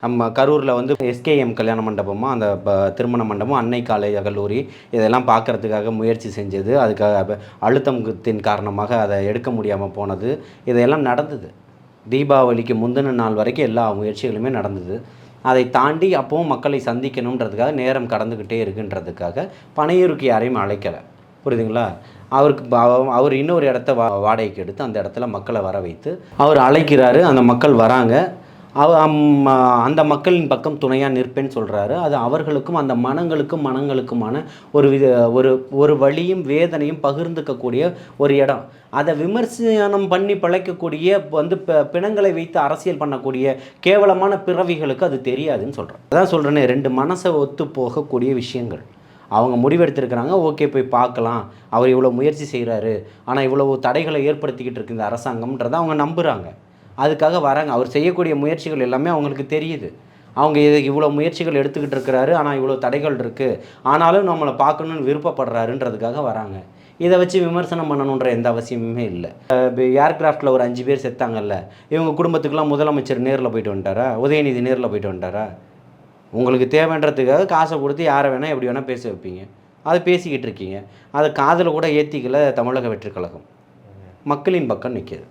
நம்ம கரூரில் வந்து எஸ்கேஎம் கல்யாண மண்டபமும் அந்த திருமண மண்டபம் அன்னை கல்லூரி இதெல்லாம் பார்க்குறதுக்காக முயற்சி செஞ்சது. அதுக்காக அழுத்தத்தின் காரணமாக அதை எடுக்க முடியாமல் போனது. இதையெல்லாம் நடந்தது. தீபாவளிக்கு முந்தின நாள் வரைக்கும் எல்லா முயற்சிகளுமே நடந்தது. அதை தாண்டி அப்பவும் மக்களை சந்திக்கணுன்றதுக்காக நேரம் கடந்துக்கிட்டே இருக்குன்றதுக்காக பனையூருக்கு யாரையும் அழைக்கலை. புரியுதுங்களா? அவர் இன்னொரு இடத்த வாடகைக்கு எடுத்து அந்த இடத்துல மக்களை வர வைத்து அவர் அழைக்கிறாரு. அந்த மக்கள் வராங்க. அந்த மக்களின் பக்கம் துணையாக நிற்பேன்னு சொல்கிறாரு. அது அவர்களுக்கும் அந்த மனங்களுக்குமான ஒரு வலியும் வேதனையும் பகிர்ந்துக்கக்கூடிய ஒரு இடம். அதை விமர்சனம் பண்ணி பிழைக்கக்கூடிய பிணங்களை வைத்து அரசியல் பண்ணக்கூடிய கேவலமான பிறவிகளுக்கு அது தெரியாதுன்னு சொல்கிறேன். அதான் சொல்கிறேனே, 2 மனசை ஒத்து போகக்கூடிய விஷயங்கள். அவங்க முடிவெடுத்திருக்கிறாங்க. ஓகே, போய் பார்க்கலாம். அவர் இவ்வளோ முயற்சி செய்கிறாரு, ஆனால் இவ்வளோ தடைகளை ஏற்படுத்திக்கிட்டு இருக்கு இந்த அரசாங்கம்ன்றதை அவங்க நம்புகிறாங்க. அதுக்காக வராங்க. அவர் செய்யக்கூடிய முயற்சிகள் எல்லாமே அவங்களுக்கு தெரியுது. அவங்க இவ்வளோ முயற்சிகள் எடுத்துக்கிட்டு இருக்கிறாரு, ஆனால் இவ்வளோ தடைகள் இருக்குது, ஆனாலும் நம்மளை பார்க்கணுன்னு விருப்பப்படுறாருன்றதுக்காக வராங்க. இதை வச்சு விமர்சனம் பண்ணணுன்ற எந்த அவசியமுமே இல்லை. ஏர்கிராஃப்டில் ஒரு 5 பேர் செத்தாங்கல்ல, இவங்க குடும்பத்துக்கெல்லாம் முதலமைச்சர் நேரில் போயிட்டு வந்துட்டாரா? உதயநிதி நேரில் போயிட்டு வந்துட்டாரா? உங்களுக்கு தேவைன்றதுக்காக காசை கொடுத்து யாரை வேணால் எப்படி வேணால் பேச வைப்பீங்க. அதை பேசிக்கிட்டு இருக்கீங்க. அதை காதில் கூட ஏற்றிக்கல தமிழக வெற்றி கழகம். மக்களின் பக்கம் நிற்கிது.